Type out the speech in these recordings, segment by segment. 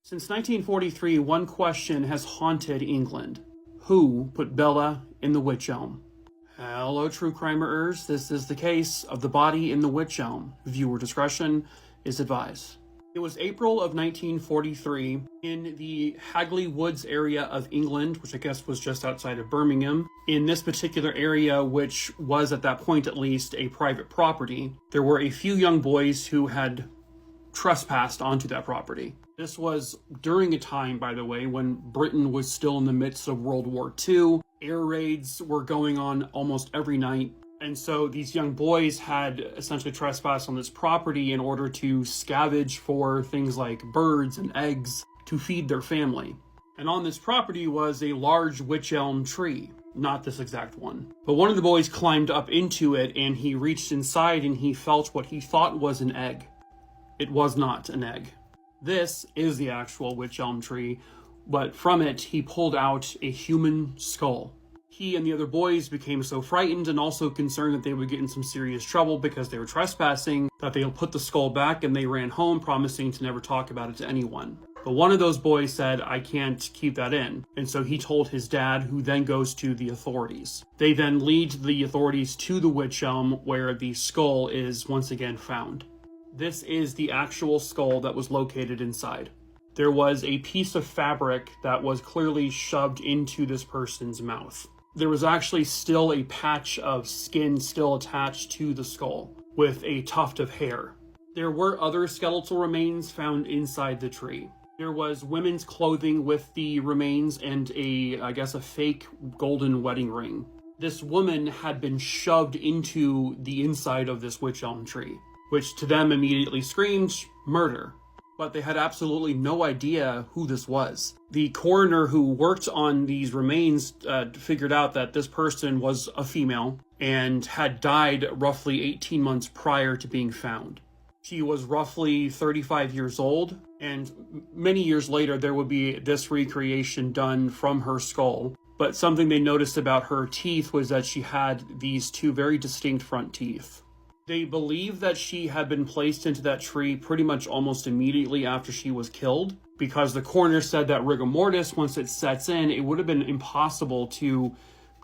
Since 1943, one question has haunted England. Who put Bella in the Wych Elm? Hello, true crimerers. This is the case of the body in the Wych Elm. Viewer discretion is advised. It was April of 1943 in the Hagley Woods area of England, which I guess was just outside of Birmingham. In this particular area, which was at that point at least a private property, there were a few young boys who had trespassed onto that property. This was during a time, by the way, when Britain was still in the midst of World War II. Air raids were going on almost every night. And so these young boys had essentially trespassed on this property in order to scavenge for things like birds and eggs to feed their family. And on this property was a large wych elm tree. Not this exact one. But one of the boys climbed up into it and he reached inside and he felt what he thought was an egg. It was not an egg. This is the actual wych elm tree, but from it he pulled out a human skull. He and the other boys became so frightened and also concerned that they would get in some serious trouble because they were trespassing that they put the skull back and they ran home, promising to never talk about it to anyone. But one of those boys said, "I can't keep that in." And so he told his dad, who then goes to the authorities. They then lead the authorities to the wych elm where the skull is once again found. This is the actual skull that was located inside. There was a piece of fabric that was clearly shoved into this person's mouth. There was actually still a patch of skin still attached to the skull with a tuft of hair. There were other skeletal remains found inside the tree. There was women's clothing with the remains and I guess a fake golden wedding ring. This woman had been shoved into the inside of this wych elm tree, which to them immediately screamed murder. But they had absolutely no idea who this was. The coroner who worked on these remains figured out that this person was a female and had died roughly 18 months prior to being found. She was roughly 35 years old, and many years later there would be this recreation done from her skull. But something they noticed about her teeth was that she had these two very distinct front teeth. They believe that she had been placed into that tree pretty much almost immediately after she was killed, because the coroner said that rigor mortis, once it sets in, it would have been impossible to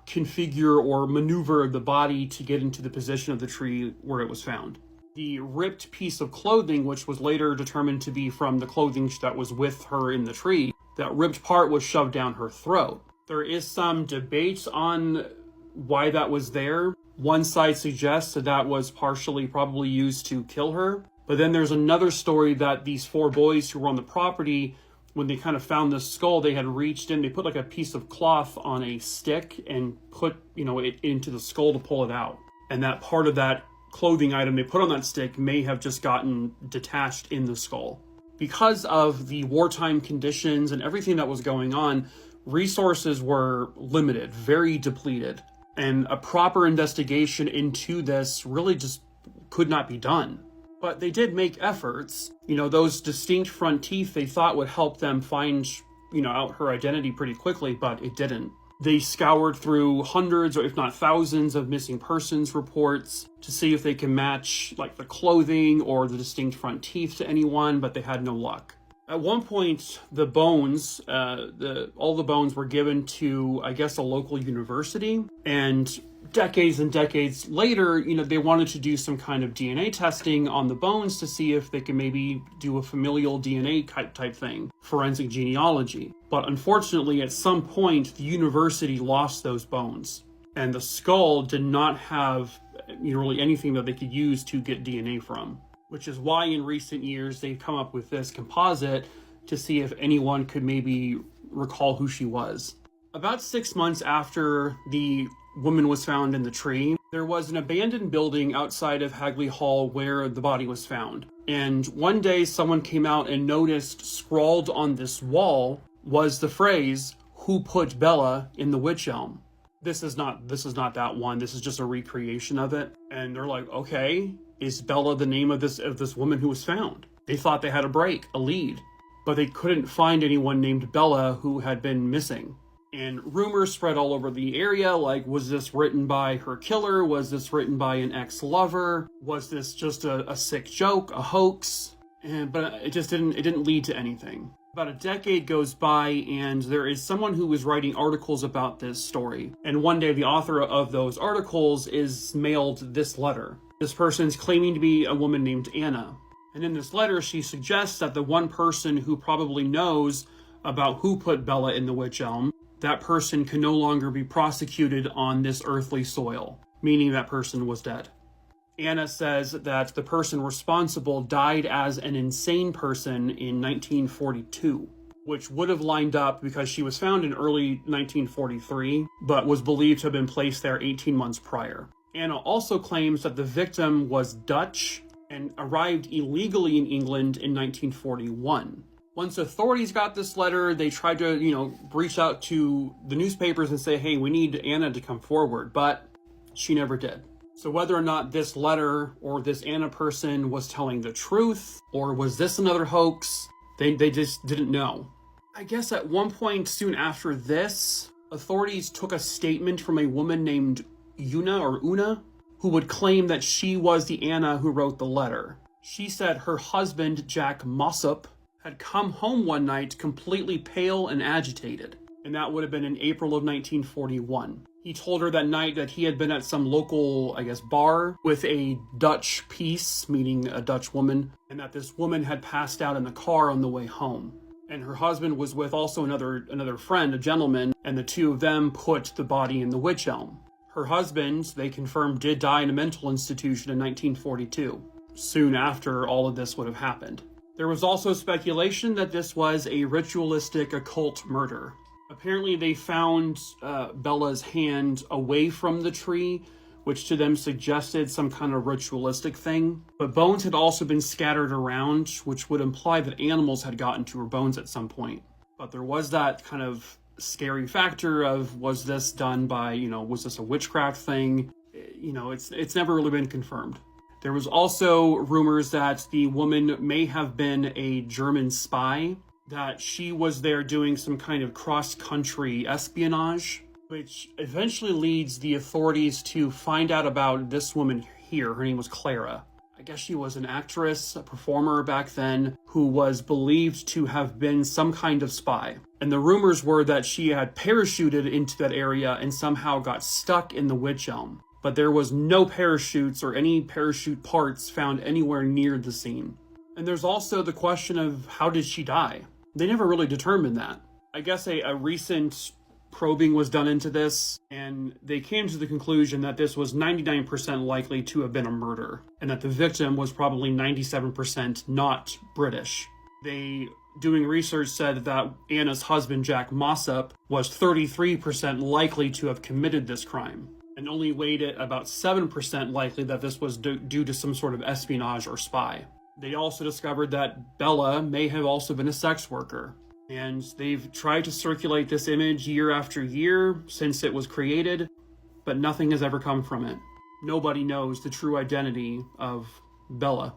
configure or maneuver the body to get into the position of the tree where it was found. The ripped piece of clothing, which was later determined to be from the clothing that was with her in the tree, that ripped part was shoved down her throat. There is some debate on why that was there. One side suggests that was partially probably used to kill her. But then there's another story that these four boys who were on the property, when they kind of found the skull, they had reached in, they put like a piece of cloth on a stick and put, it into the skull to pull it out. And that part of that clothing item they put on that stick may have just gotten detached in the skull. Because of the wartime conditions and everything that was going on, resources were limited, very depleted. And a proper investigation into this really just could not be done. But they did make efforts. Those distinct front teeth they thought would help them find, out her identity pretty quickly, but it didn't. They scoured through hundreds or if not thousands of missing persons reports to see if they can match like the clothing or the distinct front teeth to anyone, but they had no luck. At one point, the bones, all the bones were given to, I guess, a local university. And decades later, they wanted to do some kind of DNA testing on the bones to see if they could maybe do a familial DNA type thing, forensic genealogy. But unfortunately, at some point, the university lost those bones. And the skull did not have really anything that they could use to get DNA from. Which is why in recent years they've come up with this composite to see if anyone could maybe recall who she was. About 6 months after the woman was found in the tree, there was an abandoned building outside of Hagley Hall where the body was found. And one day someone came out and noticed scrawled on this wall was the phrase, "Who put Bella in the wych elm?" This is not that one. This is just a recreation of it. And they're like, okay, is Bella the name of this woman who was found? They thought they had a lead, but they couldn't find anyone named Bella who had been missing. And rumors spread all over the area, like, was this written by her killer? Was this written by an ex-lover? Was this just a sick joke, a hoax? But it didn't lead to anything. About a decade goes by, and there is someone who is writing articles about this story. And one day, the author of those articles is mailed this letter. This person's claiming to be a woman named Anna. And in this letter, she suggests that the one person who probably knows about who put Bella in the witch elm, that person can no longer be prosecuted on this earthly soil, meaning that person was dead. Anna says that the person responsible died as an insane person in 1942, which would have lined up because she was found in early 1943, but was believed to have been placed there 18 months prior. Anna also claims that the victim was Dutch and arrived illegally in England in 1941. Once authorities got this letter, they tried to, reach out to the newspapers and say, hey, we need Anna to come forward, but she never did. So whether or not this letter or this Anna person was telling the truth, or was this another hoax, they just didn't know. I guess at one point soon after this, authorities took a statement from a woman named Una, who would claim that she was the Anna who wrote the letter. She said her husband, Jack Mossop, had come home one night completely pale and agitated, and that would have been in April of 1941. He told her that night that he had been at some local, bar with a Dutch piece, meaning a Dutch woman, and that this woman had passed out in the car on the way home. And her husband was with also another friend, a gentleman, and the two of them put the body in the witch elm. Her husband, they confirmed, did die in a mental institution in 1942, soon after all of this would have happened. There was also speculation that this was a ritualistic occult murder. Apparently they found Bella's hand away from the tree, which to them suggested some kind of ritualistic thing. But bones had also been scattered around, which would imply that animals had gotten to her bones at some point. But there was that kind of scary factor of, was this done by, was this a witchcraft thing? It's never really been confirmed. There was also rumors that the woman may have been a German spy, that she was there doing some kind of cross-country espionage, which eventually leads the authorities to find out about this woman here. Her name was Clara. I guess she was an actress, a performer back then, who was believed to have been some kind of spy. And the rumors were that she had parachuted into that area and somehow got stuck in the witch elm. But there was no parachutes or any parachute parts found anywhere near the scene. And there's also the question of, how did she die? They never really determined that. I guess a recent probing was done into this, and they came to the conclusion that this was 99% likely to have been a murder, and that the victim was probably 97% not British. They, doing research, said that Anna's husband, Jack Mossop, was 33% likely to have committed this crime, and only weighed it about 7% likely that this was due to some sort of espionage or spy. They also discovered that Bella may have also been a sex worker. And they've tried to circulate this image year after year since it was created, but nothing has ever come from it. Nobody knows the true identity of Bella.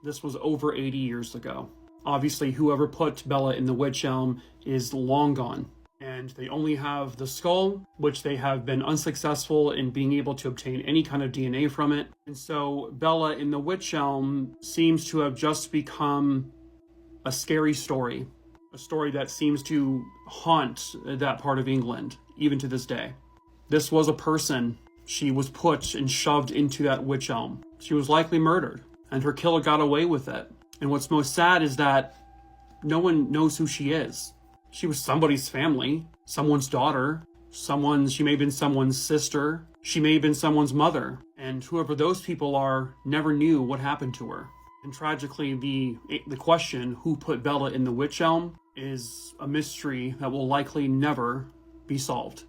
This was over 80 years ago. Obviously, whoever put Bella in the witch elm is long gone. And they only have the skull, which they have been unsuccessful in being able to obtain any kind of DNA from it. And so Bella in the witch elm seems to have just become a scary story. A story that seems to haunt that part of England, even to this day. This was a person. She was put and shoved into that witch elm. She was likely murdered, and her killer got away with it. And what's most sad is that no one knows who she is. She was somebody's family, someone's daughter, she may have been someone's sister, she may have been someone's mother, and whoever those people are never knew what happened to her. And tragically, the question, who put Bella in the witch elm, is a mystery that will likely never be solved.